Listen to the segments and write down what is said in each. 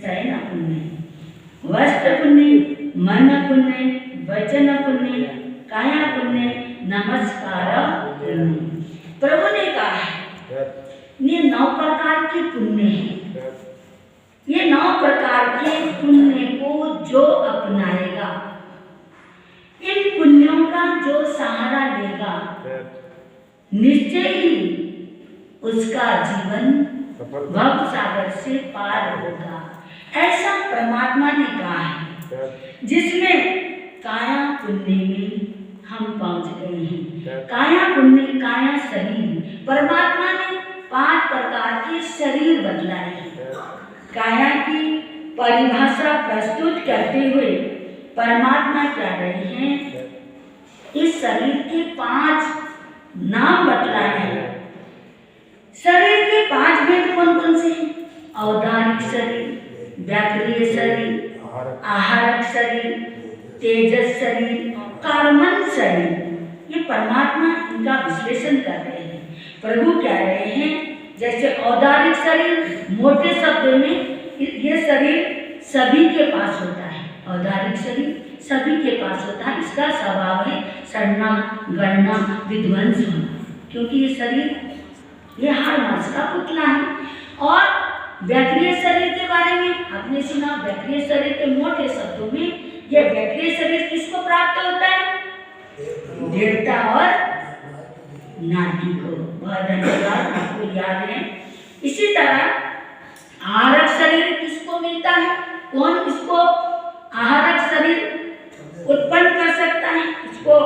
है ना पुण्य, वस्त्र पुण्य, मन पुण्य, वचन पुण्य, काया पुण्य, नमस्कार पुण्य। प्रभु ने कहा है ये 9 प्रकार के पुण्य हैं। ये 9 प्रकार के पुण्य को जो अपनाएगा, इन पुण्यों का जो सहारा लेगा, निश्चय ही उसका जीवन भव सागर से पार होगा। ऐसा परमात्मा ने कहा है, जिसमें काया पुण्य में हम पहुंच गए हैं। काया पुण्य, काया शरीर, परमात्मा ने 5 प्रकार के शरीर बदलाए हैं। काया की परिभाषा प्रस्तुत करते हुए परमात्मा कह रहे हैं, इस शरीर के 5 नाम बतलाए हैं। शरीर के 5 भेद कौन कौन से हैं? औदारिक शरीर, व्याक्रिय शरीर, आहारक शरीर, तेजस शरीर, कार्मन शरीर। ये परमात्मा इनका विश्लेषण कर रहे हैं। प्रभु कह रहे हैं जैसे औदारिक शरीर, मोटे शब्द में ये शरीर सभी के पास होता है। औदारिक शरीर सभी के पास होता है। इसका स्वभाव है सड़ना, गड़ना, विध्वंस होना, क्योंकि ये शरीर ये हाड़ मांस का पुतला है। और व्याक्रिय शरीर के बारे में आपने सुना, व्याक्रिय शरीर के मोटे शब्दों में ये व्याक्रिय शरीर किसको प्राप्त होता है? देवता और नारी को। बहुत धन्यवाद, आपको याद है। इसी तरह आहारक शरीर किसको मिलता है? कौन इसको आहारक शरीर उत्पन्न कर सकता है? इसको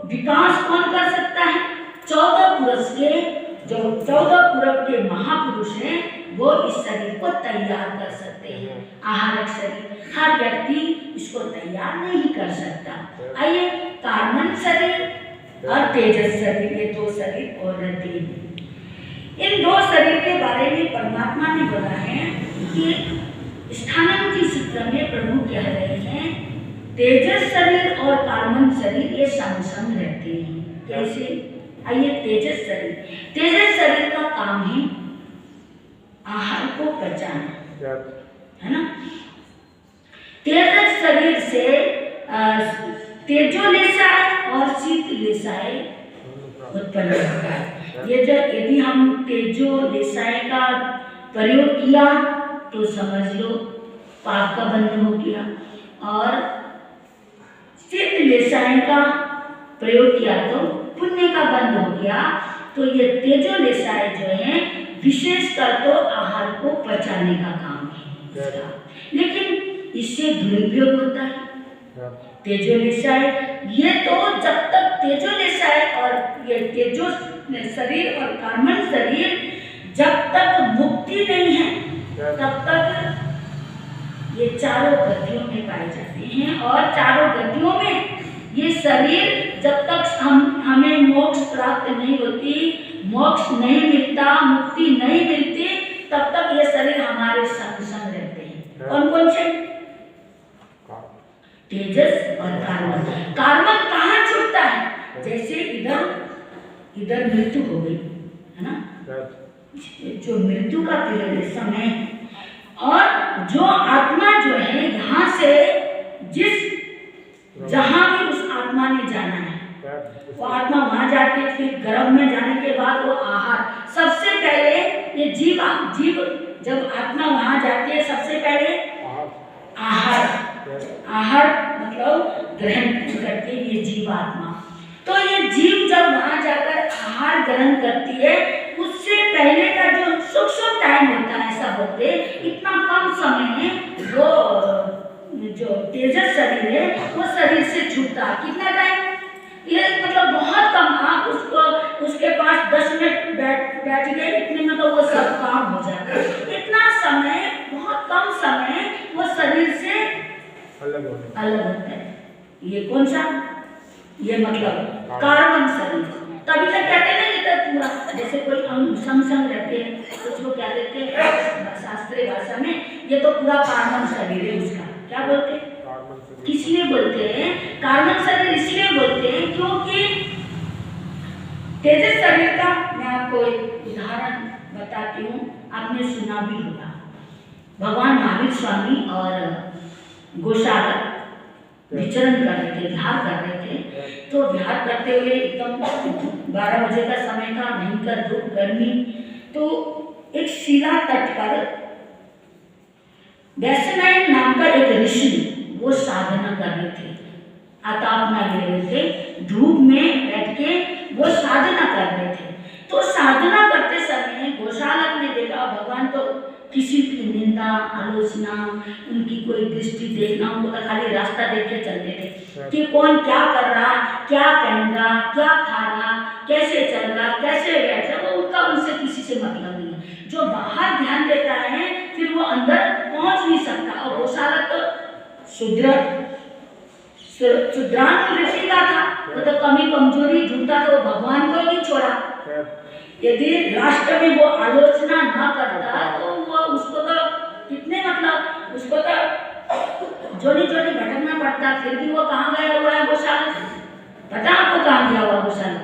विकास कौन कर सकता है? 14 पुरुष के जो 14 पूर्व के महापुरुष हैं वो इस शरीर को तैयार कर सकते हैं। आहारक शरीर हर व्यक्ति इसको तैयार नहीं कर सकता। आइए, कार्बन शरीर और तेजस शरीर, ये 2 शरीर और रहते हैं। इन 2 शरीर के बारे में परमात्मा ने बोला है कि स्थानांतरित सूत्र में प्रभु कह रहे हैं तेजस शरीर और कार्बन शरीर ये संग संग रहते हैं। कैसे? आइए, तेजस शरीर का काम है आहार को पचाना, है ना। तेजस शरीर से तेजोलेशाय और शीतलेशाय उत्पन्न होता है। ये जो यदि हम तेजोलेशाय का प्रयोग किया तो समझ लो पाप का बंधन हो गया, और शीतलेशाय का प्रयोग किया तो पुण्य का बंध हो गया। तो ये तेजोलेशाय जो है विशेषकर तो आहार को पचाने का काम है, लेकिन इससे दुरुपयोग होता है। तेजोलेशाय ये तो जब तक तेजोलेशाय और ये तेजो शरीर और कार्बन शरीर जब तक मुक्ति नहीं है तब तक ये चारों गतियों में पाए जाते हैं। और चारों गतियों में ये शरीर जब तक हमें मोक्ष प्राप्त नहीं होती, मोक्ष नहीं मिलता, मुक्ति नहीं मिलती, तब तक ये शरीर हमारे संग संग रहते हैं। कौन कौन से? तेजस और कार्बन। कार्बन कहाँ छूटता है? जैसे इधर मृत्यु हो गई है ना, जो मृत्यु का पीरियड समय है, और जो आत्मा जो है यहाँ से जहाँ भी उस आत्मा ने जाना है वो आत्मा वहां जाती है। फिर गर्भ में जाने के बाद वो आहार, सबसे पहले ये जीव जब आत्मा वहां जाती है सबसे पहले आहार मतलब ग्रहण करती है ये जीव आत्मा। तो ये जीव जब वहां जाकर आहार ग्रहण करती है, उससे पहले का जो सूक्ष्म टाइम होता है, ऐसा बोलते इतना कम समय में वो जो तेजस शरीर है वो शरीर से छूटता है। कितना टाइम? ये मतलब बहुत कम। आप उसके पास 10 मिनट बैठ गए, इतने में तो वो सब काम हो जाता है। इतना समय, बहुत कम समय वो शरीर से अलग होता है। ये कौन सा? ये मतलब कार्बन शरीर। तभी तक कहते हैं ये तो पूरा जैसे कोई अंग संग संग रहते हैं, उसको क्या कहते हैं शास्त्रीय भाषा में, ये तो पूरा कार्बन शरीर है। उसका क्या बोलते हैं? इसलिए बोलते हैं कार्बन शरीर, इसलिए बोलते हैं क्योंकि तेजस शरीर का मैं आपको एक उदाहरण बताती हूँ, आपने सुना भी होगा। भगवान महावीर स्वामी और गौशाला विचरण कर रहे थे, विहार कर रहे थे। तो विहार करते हुए एकदम 12 बजे का समय था, भयंकर धूप गर्मी। तो एक शिला तट पर वैश्यनायन नाम का एक ऋषि वो साधना कर रहे थे, आतापना ले रहे थे, धूप में बैठ के वो साधना कर रहे थे। तो साधना करते समय गौशालक ने देखा भगवान तो किसी की निंदा आलोचना उनकी कोई दृष्टि देखना, उनको तो खाली रास्ता देख के चलते थे कि कौन क्या कर रहा, क्या पहन रहा, क्या खा रहा, कैसे चल रहा, कैसे बैठ रहा, वो उनका उनसे किसी से मतलब नहीं है। जो बाहर ध्यान देता है फिर वो अंदर पहुंच नहीं सकता। और गौशाला तो शुद्रांग ऋषि का था, वो तो कमी कमजोरी ढूंढता तो भगवान को नहीं छोड़ा। यदि राष्ट्र में वो आलोचना ना करता तो वो उसको तो कितने मतलब उसको तो जोड़ी जोड़ी भटकना पड़ता। फिर भी वो कहाँ गया हुआ है गौशाला? पता आपको कहाँ गया हुआ गौशाला?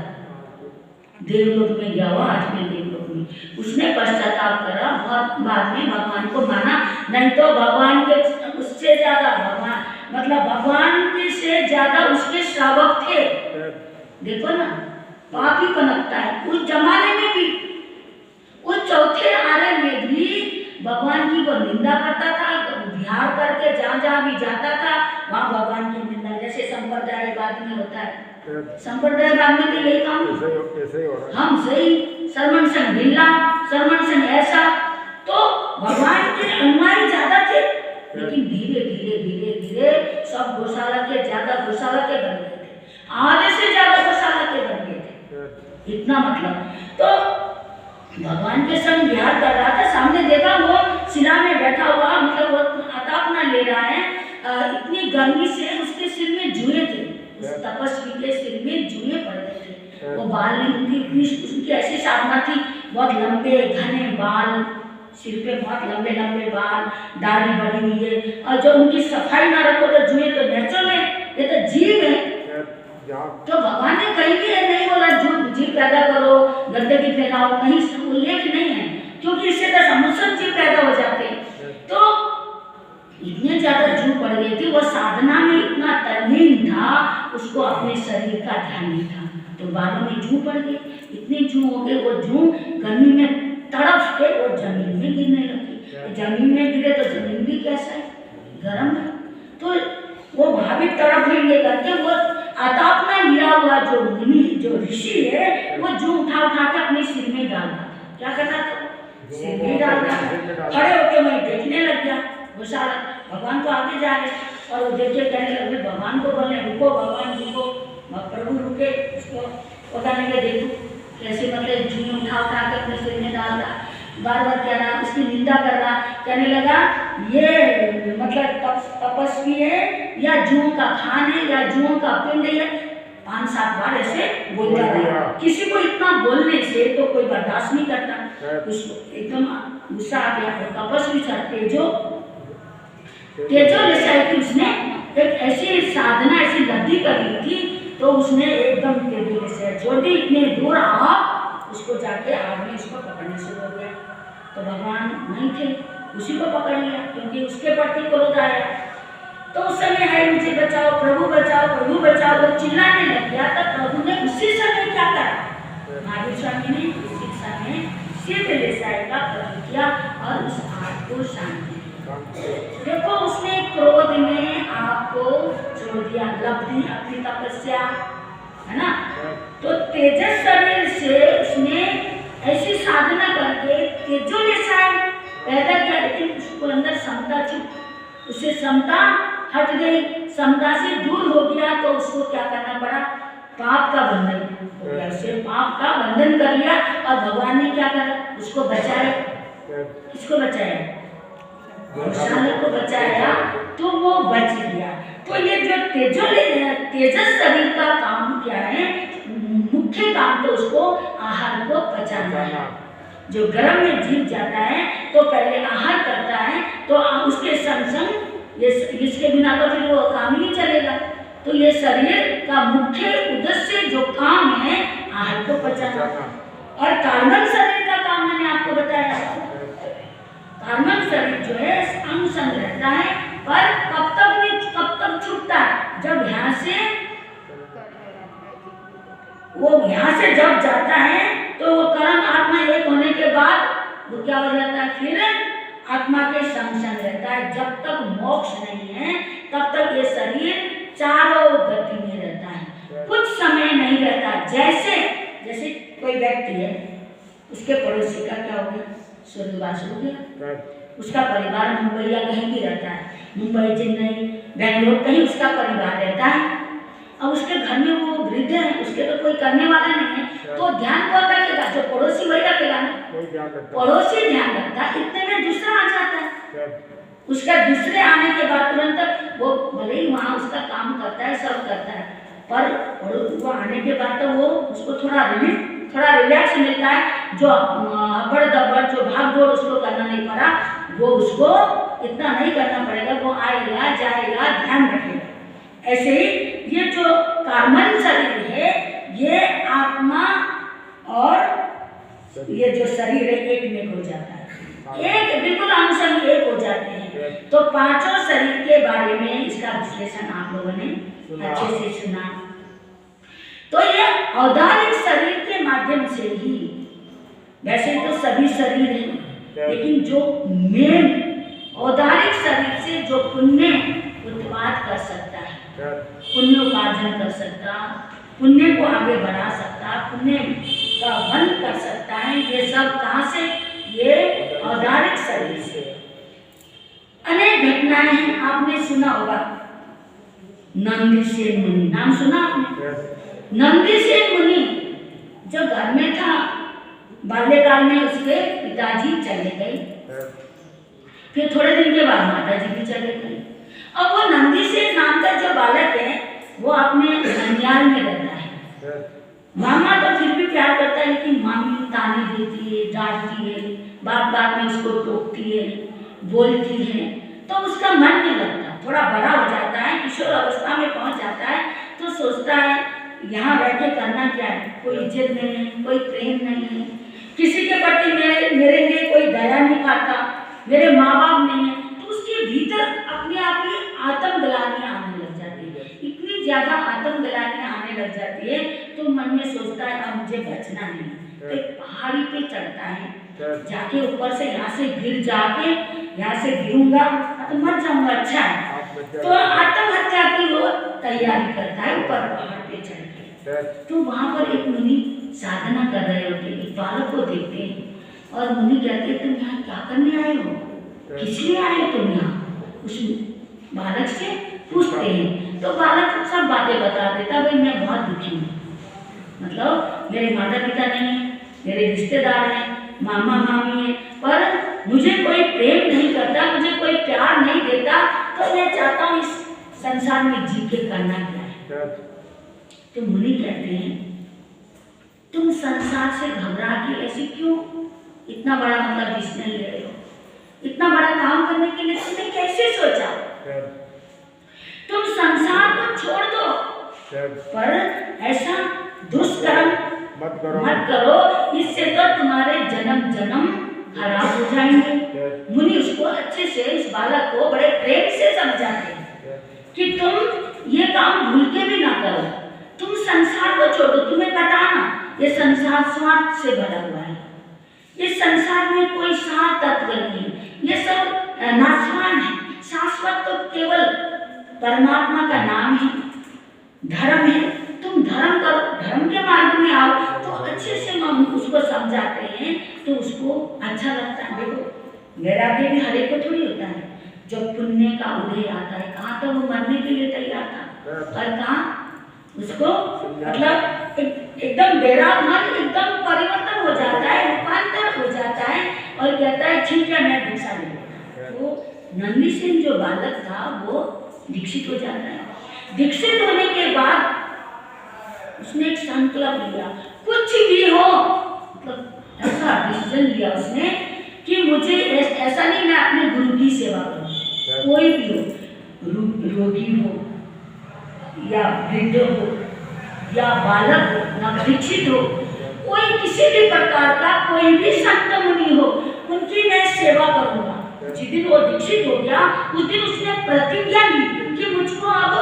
देवलोक में गया हुआ, आज में देवलोक में। उसने पश्चाताप करा और बाद में भगवान को माना। नहीं तो भगवान के उससे ज्यादा भगवान मतलब भगवान से ज्यादा उसके श्रावक थे। देखो ना, पाप ही पनपता है। उस जमाने में भी, उस चौथे आरे में भी भगवान की वो निंदा करता था। विहार करके जहाँ जहाँ भी जाता था वहाँ भगवान की निंदा। जैसे संप्रदायवाद में होता है, संप्रदायवाद में तो यही काम हम सही सरमन संग ढीला, सरमन संग ऐसा। तो भगवान के अनुयायी ज्यादा थे, लेकिन धीरे धीरे धीरे धीरे सब गौशाला के ज्यादा गौशाला के बन गए थे, आधे से ज्यादा गौशाला के बन गए थे। इतना मतलब तो भगवान के संग विहार कर रहा था, सामने देखा वो शिला में बैठा हुआ, मतलब वो आतापना ले रहा है। इतनी गर्मी से उसके सिर में जुए थे, उस तपस्वी के सिर में जुए पड़ गए थे। वो बाल उनकी ऐसी साधना थी, बहुत लंबे घने बाल, सिर पे बहुत लंबे लंबे बाल, दाढ़ी बड़ी हुई है। और जो उनकी सफाई ना रखो तो जुए तो नेचुरल है, ये तो जीव है। तो भगवान ने कहीं भी नहीं बोला जीव पैदा करो, गंदगी फैलाओ, कहीं उल्लेख नहीं है, क्योंकि इससे तो समुद्र जीव पैदा हो जाते हैं। तो इतने ज्यादा जू पड़ गई थी, वो साधना में इतना तल्लीन था, उसको अपने शरीर का ध्यान नहीं था। तो बालों में जू पड़ गई, इतने जू हो गए, वो जू गर्मी में तड़प के वो जमीन में गिरने लगी। जमीन में गिरे तो जमीन भी कैसा है, गर्म है। तो वो भावित तड़प लेंगे करके वो आतापना लिया हुआ जो मुनि जो ऋषि है वो जू उठा उठा के अपने सिर में डालता। क्या करता था? सिर में डालता। खड़े होके मैं देखने लग गया गौशाला, भगवान तो आगे जा रहे और वो देख के कहने लगे, भगवान को बोलने रुको, भगवान रुको, प्रभु रुके। उसको बताने के देखो कैसे मतलब जू उठा उठा के अपने सिर में डाल रहा, बार बार कह रहा, उसकी निंदा कर रहा। कहने लगा ये मतलब तपस्वी है या जूओं का खान है या जूओं का पिंड है। 5-7 बार ऐसे बोलता रहा। किसी को इतना बोलने से तो कोई बर्दाश्त नहीं करता, उसको एकदम गुस्सा आ गया। तपस्वी था तेजो उसने एक ऐसी साधना ऐसी गद्दी कर ली थी, तो उसने एकदम तेजो से छोड़ दी। इतने दूर आप उसको जाके आदमी उसको पकड़ने शुरू हो गया। तो भगवान नहीं थे, उसी को पकड़ लिया क्योंकि उसके प्रति क्रोध आया। तो उस समय है मुझे बचाओ, प्रभु बचाओ, वो चिल्लाने लग गया। तब प्रभु ने उसी समय क्या करा? महावीर स्वामी ने उसी समय सिर्फ लेसाई का प्रयोग किया और उस आग को शांत किया। देखो उसने क्रोध में आग को छोड़ दिया, लब्धि अपनी तपस्या है ना। तो तेजस शरीर से उसने ऐसी साधना करके तेजो लेसाई पैदा किया, लेकिन उसको अंदर समता थी, उससे समता हट गई, समता से दूर हो गया। तो उसको क्या करना पड़ा? पाप का बंधन हो गया, उससे पाप का बंधन कर लिया। और भगवान ने क्या करा? उसको बचाया। किसको बचाया? गौशाला को बचाया, तो वो बच गया। तो ये जो तेजस शरीर का काम क्या है? मुख्य काम तो उसको आहार को पचाना है। जो गर्म में जीव जाता है तो पहले आहार करता है, तो उसके संग संग इसके बिना तो फिर वो काम ही नहीं चलेगा। तो ये शरीर का मुख्य उद्देश्य जो काम है आहार को पचाना। और कार्बन शरीर का काम मैंने आपको बताया, कार्बन शरीर जो है अंग संग रहता है, पर कब तक छूटता है, जब यहाँ से जब जाता है तो वो कर्म आत्मा एक होने के बाद वो क्या हो जाता है, फिर आत्मा के संग रहता है। जब तक मोक्ष नहीं है तब तक ये शरीर चारों गति में रहता है, कुछ समय नहीं रहता। जैसे कोई व्यक्ति है, उसके पड़ोसी का क्या हो गया, स्वर्गवास हो गया, उसका परिवार मुंबई या कहीं भी रहता है, मुंबई, चेन्नई, बेंगलोर, कहीं उसका परिवार रहता है। अब उसके घर में वो वृद्ध है, उसके तो कोई करने वाला नहीं है, तो ध्यान कौन रखेगा, जो पड़ोसी वही रखेगा ना, पड़ोसी ध्यान रखता है। इतने में दूसरा आ जाता है, उसका दूसरे आने के बाद तुरंत वो भले ही वहाँ उसका काम करता है, सब करता है, पर वो आने के बाद तो वो उसको थोड़ा रिलैक्स मिलता है। जो अबड़ दबड़ जो भाग दौड़ उसको करना नहीं पड़ा, वो उसको इतना नहीं करना पड़ेगा, वो आएगा जाएगा, ध्यान रखेगा। ऐसे ही ये जो कार्बन शरीर है, ये आत्मा और ये जो शरीर है एक में हो जाता है, एक बिल्कुल अंग एक हो जाते हैं। तो पांचों शरीर के बारे में इसका विश्लेषण आप लोगों ने अच्छे से सुना। तो ये औदारिक शरीर के माध्यम से ही, वैसे तो सभी शरीर हैं, लेकिन जो मेन औदारिक शरीर से जो पुण्य उत्पाद कर सकता है, पुण्य उपार्जन कर सकता, पुण्य को आगे बढ़ा सकता, पुण्य का वन कर सकता है, ये सब कहाँ से, ये औदारिक शरीर से। अनेक घटनाएं हैं, आपने सुना होगा नंदीसेन मुनि, नाम सुना आपने? नंदीसेन मुनि जो घर में था, बाल्यकाल में उसके पिताजी चले गए, फिर थोड़े दिन के बाद माताजी भी चले गए। अब वो नंदीसेन नाम का जो बालक है वो अपने ननियाल में रहता है। मामा तो फिर भी प्यार करता है, लेकिन मामी ताने देती है, डांटती है, बात बात में उसको टोकती है, बोलती है, तो उसका मन नहीं लगता। थोड़ा बड़ा हो जाता है, किशोर अवस्था में पहुंच जाता है, तो सोचता है यहाँ रह के करना क्या है, कोई इज्जत नहीं है, कोई प्रेम नहीं है, किसी के प्रति मेरे लिए कोई दया नहीं खाता, मेरे माँ बाप नहीं है, तो उसके भीतर अपने आप ही आत्मग्लानियाँ आने लग जाती है। इतनी ज्यादा आत्मग्लानियाँ आने लग जाती है तो मन में सोचता है अब मुझे बचना नहीं, तो एक पहाड़ी पे चढ़ता है, जाके ऊपर से यहाँ से गिर जाके, यहाँ से गिरूंगा तो मर जाऊंगा, अच्छा है, तो आत्महत्या की वो तैयारी करता है ऊपर पहाड़ पे चढ़ के। तो वहाँ पर एक मुनि साधना कर रहे होते, एक बालक को देखते हैं और मुनि कहते तुम यहाँ क्या करने आए हो, किस लिए आए तुम यहाँ, उस बालक से पूछते हैं। तो बालक सब बातें बता देता, भाई मैं बहुत दुखी हूँ, मतलब मेरे माता पिता नहीं है, मेरे रिश्तेदार हैं, मामा मामी है, पर मुझे कोई प्रेम नहीं करता, मुझे कोई प्यार नहीं देता, तो मैं चाहता हूँ इस संसार में जी के करना क्या है। तो मुनि कहते हैं तुम संसार से घबरा के ऐसे क्यों इतना बड़ा मतलब डिसीजन ले रहे हो, इतना बड़ा काम करने के लिए तुमने कैसे सोचा, तुम संसार को छोड़ दो, पर ऐसा दुष्कर्म मत करो, इससे तो तुम्हारे जन्म जन्म खराब हो जाएंगे। मुनि उसको अच्छे से, इस बालक को बड़े प्रेम से समझाते हैं कि तुम ये काम भूल के भी ना करो, तुम संसार को छोड़ो, तुम्हें पता ना ये संसार स्वार्थ से भरा हुआ है, इस संसार में कोई सार तत्व नहीं है, ये सब नाशवान है, शाश्वत तो केवल परमात्मा का नाम है, धर्म है, तुम धर्म करो, धर्म के मार्ग में आओ। तो अच्छे से हम उसको समझाते हैं तो उसको अच्छा लगता है। देखो वैराग्य भी हर एक को थोड़ी होता है, जब पुण्य का उदय आता है, कहाँ तो वो मरने के लिए तैयार था, और कहाँ उसको मतलब एकदम वैराग मन एकदम परिवर्तन हो जाता है, रूपांतर हो जाता है और कहता है ठीक है मैं भिक्षा ले लूँगा। तो नंदीसेन जो बालक था वो दीक्षित हो जाता है। दीक्षित होने के बाद उसने एक संकल्प लिया, कुछ भी हो, मतलब ऐसा डिसीजन लिया उसने कि मुझे ऐसा नहीं, मैं अपने गुरु की सेवा करूँ, कोई भी हो, रोगी हो या वृद्ध हो या बालक हो, नवदीक्षित हो, कोई किसी भी प्रकार का कोई भी संत मुनि हो, उनकी मैं सेवा करूँगा। जिस दिन वो दीक्षित हो गया उस दिन उसने प्रतिज्ञा ली कि मुझको अब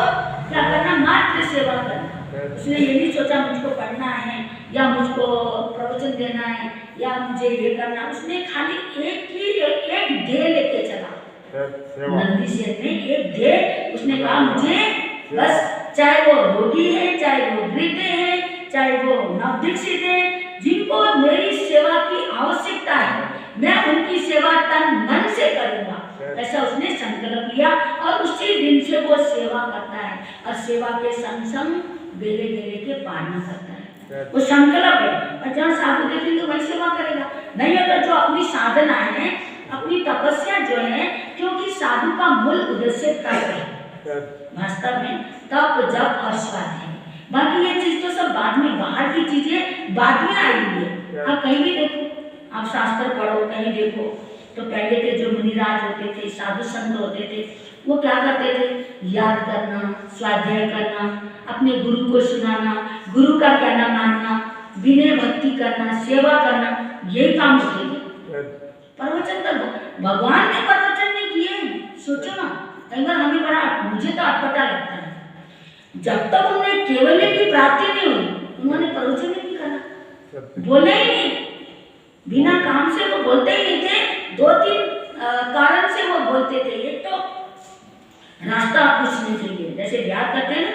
क्या करना, मात्र सेवा करना। उसने ये नहीं सोचा मुझको पढ़ना है या मुझको प्रवचन देना है या मुझे ये करना, उसने खाली एक ध्येय लेके चला। नंदी सेठ ने एक ध्येय, उसने कहा मुझे बस, चाहे वो रोगी है, चाहे वो वृद्ध है, चाहे वो नवदीक्षित है, जिनको मेरी सेवा की आवश्यकता है मैं उनकी सेवा तन मन से करूंगा, ऐसा उसने संकल्प लिया। और उसी दिन से वो सेवा करता है और सेवा के संग संग बेले बेले के पालना करता है। वो संकल्प है और जहाँ साधु देखेंगे वही सेवा करेगा। नहीं अगर जो अपनी साधना है, अपनी तपस्या जो है, क्योंकि साधु का मूल उद्देश्य तप है वास्तव में, तप जप और स्वाध्याय। बाकी ये चीज तो सब बाद में, बाहर की चीजें बाद में आई हुई है। आप कहीं भी देखो, आप शास्त्र पढ़ो, कहीं देखो तो पहले के जो मुनिराज होते थे, साधु संत होते थे, वो क्या करते थे, याद करना, स्वाध्याय करना, अपने गुरु को सुनाना, गुरु का कहना मानना, विनय भक्ति करना, सेवा करना, यही काम होते थे। प्रवचन तो भगवान ने प्रवचन नहीं किए। सोचो ना, कई बार हमें बड़ा, मुझे तो अटपटा लगता है, जब तक उन्हें केवल्य की प्राप्ति नहीं हुई उन्होंने प्रवचन नहीं करा, बोले ही नहीं, बिना काम से वो बोलते ही नहीं थे। 2-3 कारण से वो बोलते थे। एक तो रास्ता पूछने के लिए, जैसे ब्याह करते हैं ना,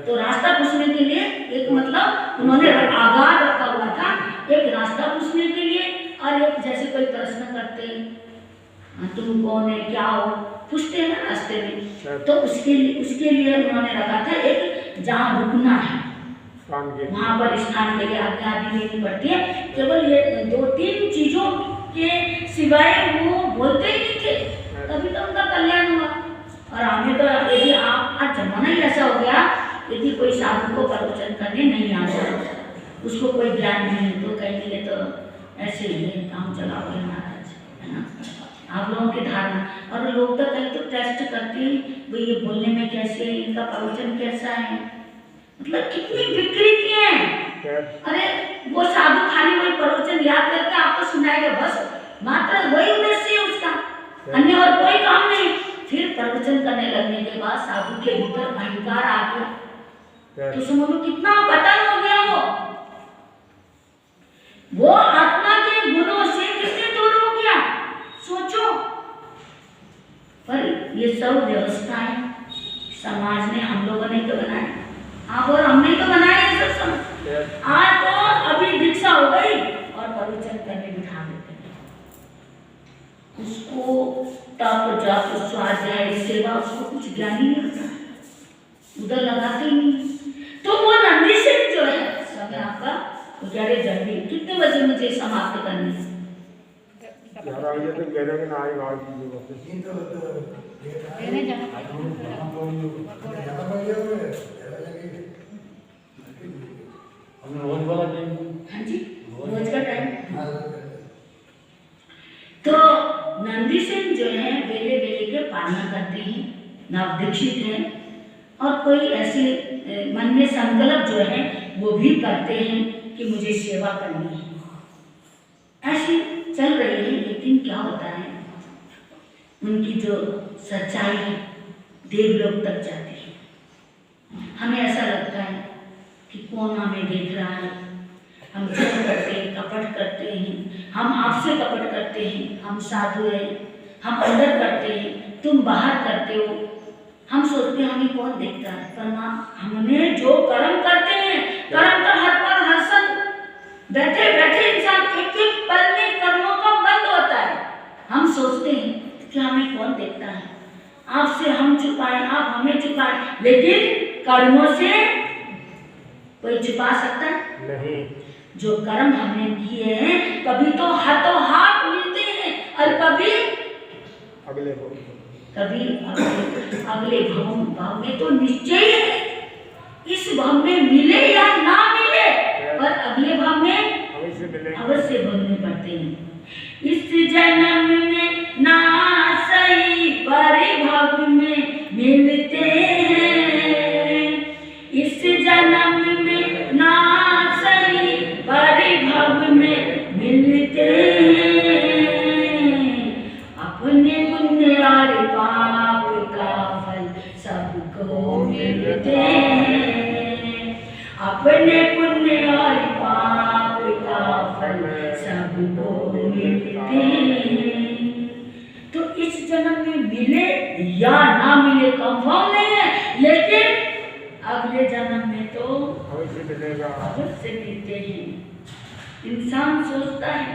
तो रास्ता पूछने के लिए एक मतलब उन्होंने आगार रखा हुआ था, एक रास्ता पूछने के लिए और एक जैसे कोई प्रश्न करते हैं, तुम कौन है, क्या हो, पूछते हैं ना रास्ते में, तो उसके लिए उन्होंने रखा था एक जहाँ रुकना है वहाँ पर स्नान के लिए आज्ञा आदि लेनी पड़ती है। केवल ये 2-3 चीजों के सिवाय वो बोलते ही नहीं थे, तभी तो उनका कल्याण हुआ। और हमें तो यदि आज जमाना ही ऐसा हो गया, यदि कोई साधु को प्रवचन करने नहीं आता, उसको कोई ज्ञान नहीं, तो कहेंगे तो ऐसे ही काम चला हुआ महाराज, है ना, आप लोगों की धारणा। और लोग तो कहीं तो टेस्ट करते हैं, भाई ये बोलने में कैसे है, इनका प्रवचन कैसा है, मतलब कितनी विकृतियां हैं। अरे वो साधु खाली वही प्रवचन याद करके आपको सुनाएगा, बस मात्र वही उद्देश्य है उसका, अन्य और कोई काम नहीं। फिर प्रवचन करने लगने के बाद साधु के भीतर अहंकार आ गया, तो समझो कितना पतन हो गया। वो आत्मा के गुणों से कितने दूर हो गया, सोचो। पर ये सब व्यवस्थाएं समाज ने, हम लोगों ने तो बनाई, आप और हमने तो बनाया ये सब समझ। आज तो अभी दीक्षा हो गई और प्रवचन करने बिठा देते हैं उसको, तप जप स्वाध्याय सेवा, उसको कुछ ज्ञान ही नहीं होता, उधर लगाते ही नहीं। तो वो नंदी सिंह जो है, समय आपका ग्यारह जल्दी कितने बजे मुझे समाप्त करनी है? 11 बजे तक कह रहे हैं ना, आएगा हाँ जी, रोज का टाइम। तो नंदी सिंह जो है बेले बेले के पालना करते हैं, नवदीक्षित हैं, और कोई ऐसे मन में संकल्प जो है वो भी करते हैं कि मुझे सेवा करनी है। ऐसे चल रही है, लेकिन क्या होता है, उनकी जो सच्चाई है देवलोक तक जाती है। हमें ऐसा लगता है कि कौन हमें देख रहा है, हम झूठ करते हैं, कपट करते हैं, हम आपसे कपट करते हैं, हम साधु हैं, हम अंदर करते हैं, तुम बाहर करते हो। हम सोचते हैं हमें कौन देखता है, पर हमने जो कर्म करते हैं, कर्म का हर पल हर क्षण बैठे बैठे इंसान एक एक पल में कर्मों का बंद होता है। हम सोचते हैं कि हमें कौन देखता है, आपसे हम छुपाए, आप हमें छुपाए, लेकिन कर्मों से कोई छुपा सकता है नहीं। जो कर्म हमने किए हैं कभी तो हाथों हाथ मिलते हैं और कभी अगले भाव में तो निश्चय है, इस भाव में मिले या ना मिले, पर अगले भाव में अवश्य भोगने पड़ते हैं। इस जन्म में ना सही परिभव में मिलते हैं, इस जन्म में ना सही परिभव में मिलते हैं, अपने मिलते हैं, अपने पुण्य और पाप का फल सबको मिलते हैं। तो इस जन्म में मिले या ना मिले कंफर्म नहीं है, लेकिन अगले जन्म में तो अवश्य मिलेगा, अवश्य मिलते हैं। इंसान सोचता है,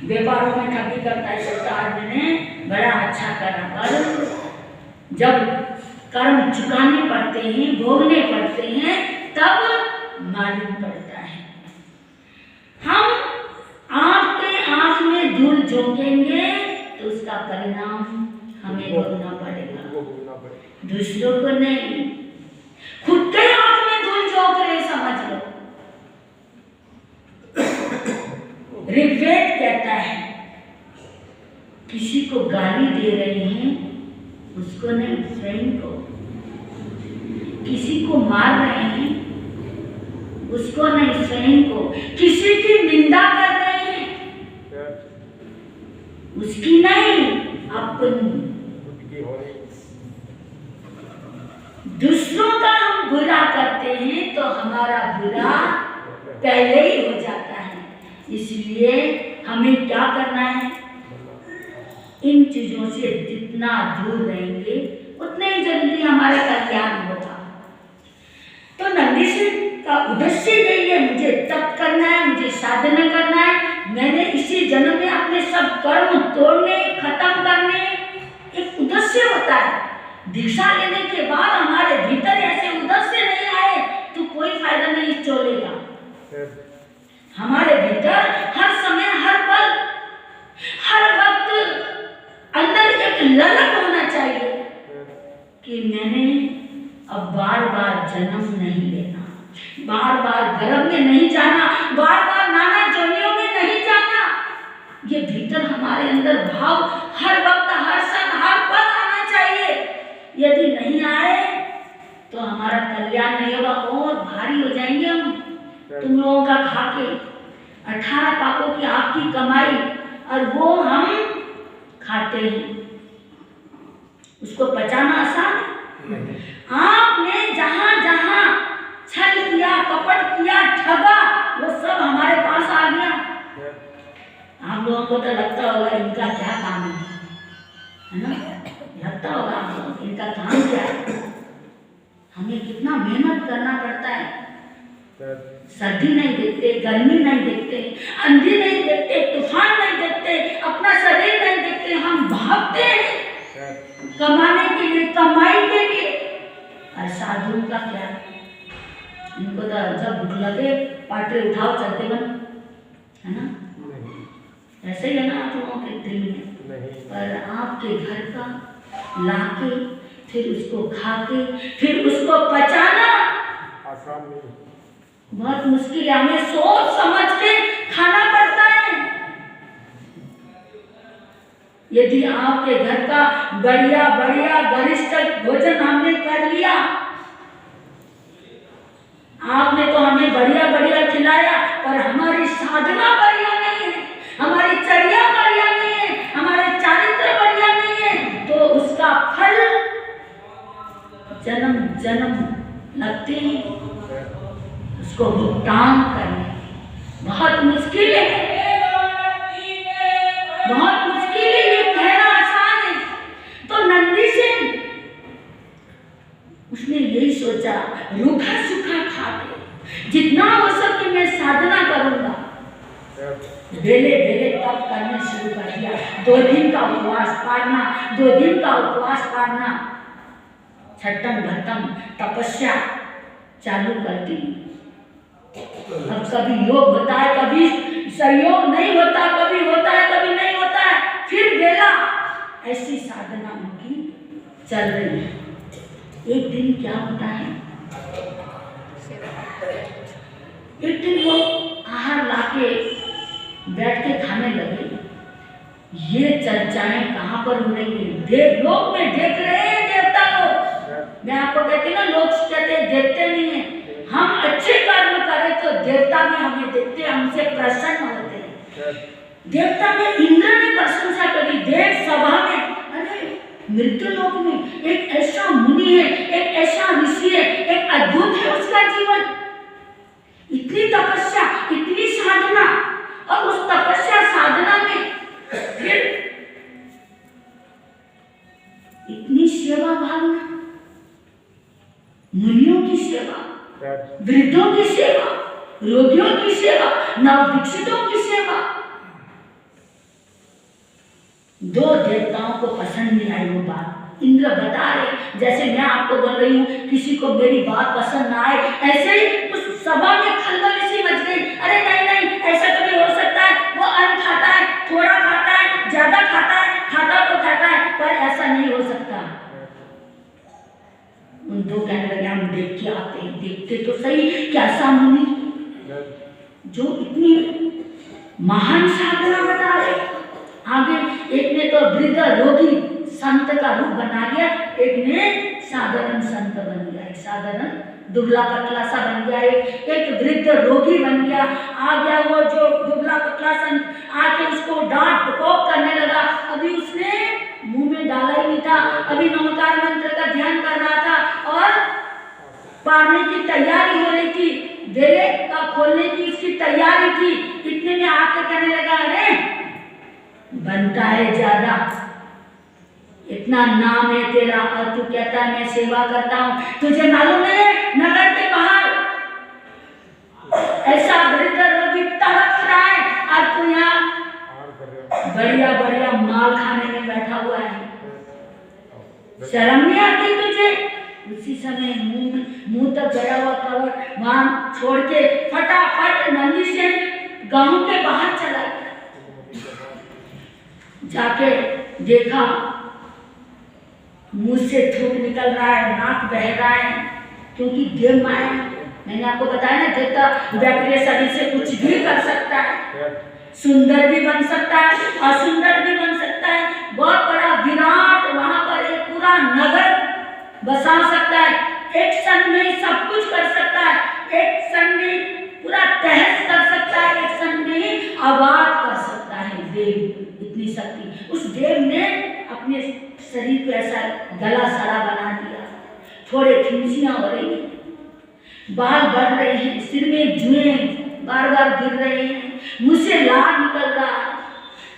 व्यापारों में ठगी करता है, सोचता है मैंने बड़ा अच्छा करा, पर जब कर्म चुकाने पड़ते हैं, भोगने पड़ते हैं, तब मालूम पड़ता है। हम आपके आंख में धूल झोंकेंगे तो उसका परिणाम हमें भोगना पड़ेगा, दूसरों को नहीं। खुद के आंख में धूल झोंक रहे समझ लो। ऋग्वेद कहता है किसी को गाली दे रहे हैं उसको नहीं, स्वयं को। किसी को मार रहे हैं उसको नहीं, स्वयं को। किसी की निंदा कर रहे हैं उसकी नहीं, अपनी। दूसरों का हम बुरा करते हैं तो हमारा बुरा पहले ही हो जाता है। इसलिए हमें क्या करना है, इन चीजों से जितना दूर रहेंगे उतने ही जल्दी हमारा कल्याण होगा। तो नंदीश्वर का उद्देश्य यही है, मुझे तप करना है, मुझे साधना करना है, मैंने इसी जन्म में अपने सब कर्म तोड़ने, खत्म करने, एक उद्देश्य होता है। दीक्षा लेने के बाद हमारे भीतर ऐसे उद्देश्य नहीं आए तो कोई फायदा नहीं इस चोले का। हमारे भीतर हर समय, हर पल, हर वक्त अंदर एक ललक होना चाहिए कि मैंने अब बार बार जन्म नहीं लेना, बार बार गर्भ में नहीं जाना, बार बार नाना जोनियों में नहीं जाना। ये भीतर हमारे अंदर भाव हर वक्त, हर क्षण, हर पल आना चाहिए। यदि नहीं आए तो हमारा कल्याण नहीं होगा, और भारी हो जाएंगे हम। तुम लोगों का खाके 18 पापों की आपकी कमाई, और वो हम खाते हैं, उसको पचाना आसान है? आपने जहां जहां छल किया, कपट किया, ठगा, वो सब हमारे पास आ गया। आप लोगों को तो लगता होगा इनका क्या काम है ना? लगता होगा आप लोगों को इनका काम क्या है। हमें कितना मेहनत करना पड़ता है। सर्दी नहीं देखते, गर्मी नहीं देखते, अंधी नहीं देखते, तूफान नहीं देखते, अपना शरीर नहीं देखते, हम भागते हैं कमाने के लिए, कमाई के लिए। और साधुओं का क्या, इनको तो जब भूख लगे पाटे उठाओ चलते बन, है ना? ऐसे ही है ना आप लोगों के दिल में। पर आपके घर का लाके, फिर उसको खाके, फिर उसको पचाना आसान नहीं, बहुत मुश्किल है। हमें सोच समझ के खाना पड़ता है। यदि आपके घर का बढ़िया बढ़िया गरिष्ठ भोजन हमने कर लिया, आपने तो हमें बढ़िया बढ़िया खिलाया, पर हमारी साधना बढ़िया नहीं है, हमारी चर्या बढ़िया नहीं है, हमारे चारित्र बढ़िया नहीं है, तो उसका फल जन्म जन्म लगते हैं उसको भुगतान करने। बहुत मुश्किल है, बहुत मुश्किल है, ये कहना आसान है। तो नंदी सिंह उसने यही सोचा, रूखा सूखा खाकर जितना हो सके मैं साधना करूंगा। बेले बेले तप करना शुरू कर दिया। 2 दिन का उपवास पाड़ना, 2 दिन का उपवास पाड़ना, छठम घटम तपस्या चालू कर दी। अब कभी योग होता है, कभी संयोग नहीं होता, कभी होता है, कभी नहीं होता है, फिर बेला, ऐसी साधना उनकी चल रही है। एक दिन क्या होता है, एक दिन वो आहार लाके बैठ के खाने लगे। ये चर्चाएं कहाँ पर हो रही है, देव लोग में देख रहे हैं देवता लोग। मैं आपको कहती ना, लोग कहते देखते नहीं है। हम अच्छे कर्म करें तो देवता भी हमें देखते, हमसे प्रसन्न होते हैं। देवता में इंद्र ने प्रशंसा करी देव सभा में, अरे मृत्युलोक में एक ऐसा मुनि है, एक ऐसा ऋषि है, एक अद्भुत है उसका जीवन। इतनी तपस्या, इतनी साधना, और उस तपस्या साधना में फिर इतनी सेवा भावना, मुनियों की सेवा, वृद्धों की सेवा, रोगियों की सेवा, नवदीक्षितों की सेवा। दो देवताओं को पसंद नहीं आई वो बात। इंद्र बता रहे, जैसे मैं आपको बोल रही हूँ, किसी को मेरी बात पसंद ना आए, ऐसे ही उस सभा में खलबली सी मच गई। अरे नहीं नहीं, ऐसा तो नहीं हो सकता है, वो अन्न खाता है, थोड़ा खाता है, ज्यादा खाता है, खाता तो खाता है, पर ऐसा नहीं हो सकता। उन दो कहने लगे हम देख के आते हैं, देखते तो सही कैसा मुनि जो इतनी महान साधना बता रहे। आगे एक ने तो वृद्ध रोगी संत का रूप बना लिया, एक ने साधारण संत बन गया, एक साधारण दुबला पतला सा बन गया, एक वृद्ध रोगी बन गया। आ गया वो जो दुबला पतला संत, आके उसको डांट डपौक करने लगा। अभी उसने मुंह में डाला ही नहीं था, अभी नमस्कार मंत्र का ध्यान कर रहा था और पारने की तैयारी हो रही थी, डेरे का खोलने की इसकी तैयारी थी। इतने में आके कहने लगा, अरे बनता है ज्यादा, इतना नाम है तेरा और तू कहता है मैं सेवा करता हूँ। तुझे मालूम है नगर के बाहर ऐसा वृद्ध रोगी तड़प रहा है और तू यहाँ बढ़िया बढ़िया माल खाने में बैठा हुआ है, शर्म नहीं आती तुझे? उसी समय मुंह तक गया हुआ कवर वहां छोड़ के फटाफट नंदी से गांव के बाहर चला गया। जाके देखा मुंह से थूक निकल रहा है, नाक बह रहा है, क्योंकि देव माया, मैंने आपको बताया ना, देव का व्यापारी शरीर से कुछ भी कर सकता है, सुंदर भी बन सकता है, असुंदर भी बन सकता है। बहुत बड़ा विराट वहां पर एक पूरा नगर बसा सकता है, एक क्षण में सब कुछ कर सकता है, एक क्षण में पूरा तहस कर सकता है, एक क्षण में आबाद कर सकता है देव। इतनी शक्ति उस देव ने अपने शरीर को ऐसा गला सड़ा बना दिया, थोड़े खिंचियां हो रही हैं, बाल बढ़ रहे हैं, सिर में जुएं बार बार गिर रहे हैं, मुंह से लार निकल रहा है,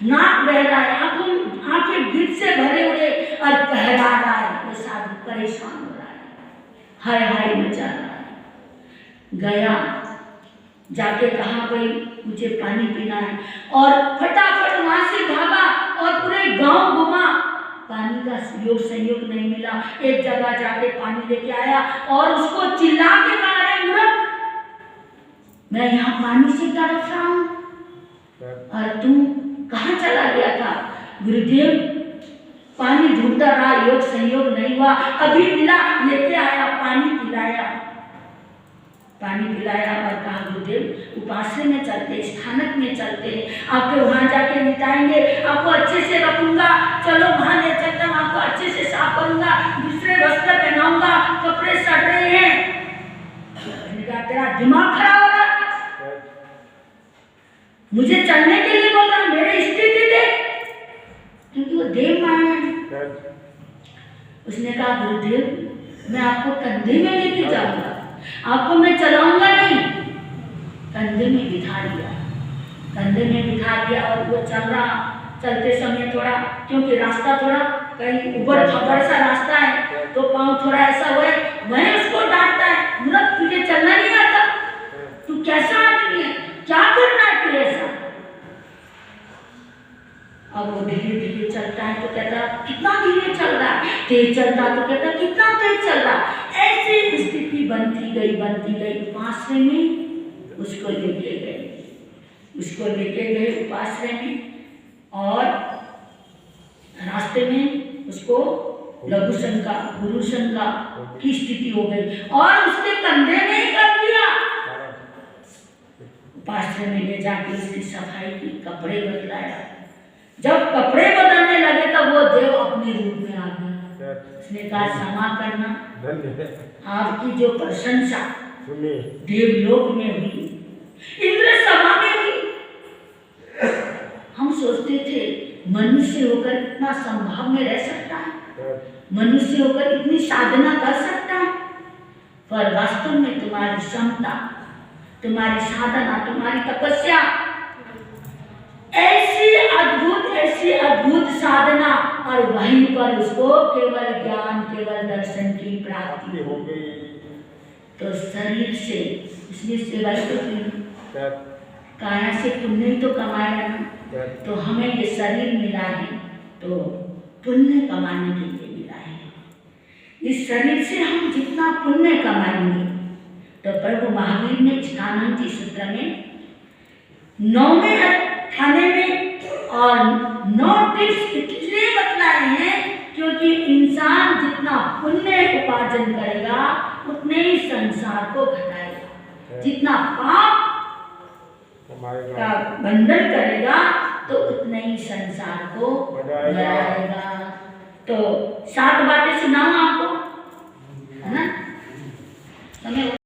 नाक बह रहा है, आंखें गिर से भरे हुए और कहरा रहा है। वो साधु परेशान हो रहा है, हाय हाय मचा रहा है। गया जाके कहा भाई मुझे पानी पीना है, और फटाफट वहां से भागा और पूरे गांव घुमा, पानी का योग संयोग नहीं मिला। एक जगह जाके पानी लेके आया और उसको चिल्ला के कहा, अरे मूर्ख, मैं यहाँ पानी से तड़प रहा हूँ और तू कहाँ चला गया था? गुरुदेव पानी ढूंढता रहा, योग संयोग नहीं हुआ, अभी मिला, लेके आया, पानी पिलाया और कहा गुरुदेव उपासना में चलते, स्थानक में चलते, आपके वहां जाके मिटाएंगे, आपको अच्छे से रखूंगा, चलो वहां ले चलता हूँ, आपको अच्छे से साफ करूंगा, दूसरे वस्त्र पहनाऊंगा, कपड़े सड़ रहे हैं। तेरा दिमाग खराब हो रहा, मुझे चलने के लिए बोल रहा, मेरी स्थिति देख, क्योंकि वो देव माया है। उसने कहा गुरुदेव मैं आपको कंधे में लेके जाऊंगा, आपको मैं चलाऊंगा नहीं। कंधे में बिठा दिया और वो चल रहा। चलते समय थोड़ा, क्योंकि रास्ता थोड़ा कहीं ऊपर खबर सा रास्ता है, तो पाँव थोड़ा ऐसा हुआ है, वही उसको डांटता है, मूर्ख तुझे चलना नहीं आता, तू कैसा आदमी है, क्या करना है तू ऐसा? अब वो धीरे धीरे चलता है तो कहता कितना धीरे चल रहा है, तेज चलता तो कहता कितना तेज चल रहा है। ऐसी स्थिति बनती गई। उपाश्रय में उसको लेके गए उपाश्रय में, और रास्ते में उसको लघु शंका गुरु शंका की स्थिति हो गई और उसके कंधे में ही कर दिया। उपाश्रय में ले जाके उसकी सफाई की, कपड़े बदलाया। जब कपड़े बदलने लगे तब वो देव अपने रूप में आ गया। उसने कहा क्षमा करना, आपकी जो प्रशंसा देवलोक में हुई, इंद्र सभा में हुई, हम सोचते थे मनुष्य होकर इतना संभाव में रह सकता है, मनुष्य होकर इतनी साधना कर सकता है, पर वास्तव में तुम्हारी क्षमता, तुम्हारी साधना, तुम्हारी तपस्या ऐसी अद्भुत साधना, और वहीं पर उसको केवल ज्ञान, केवल दर्शन की प्राप्ति हो गई। तो शरीर से उसने सेवा तो की, काया से पुण्य तो कमाया ना, तो हमें ये शरीर मिला है तो पुण्य कमाने के लिए मिला है। इस शरीर से हम जितना पुण्य कमाएंगे, तो प्रभु महावीर ने स्थानांति सूत्र में 9वें अध्याय में और 9 टिप्स इसलिए बतलाए हैं क्योंकि इंसान जितना पुण्य उपार्जन करेगा उतने ही संसार को घटाएगा, जितना पाप का बंधन करेगा तो उतने ही संसार को बढ़ाएगा। तो 7 बातें सुनाऊं आपको, है ना?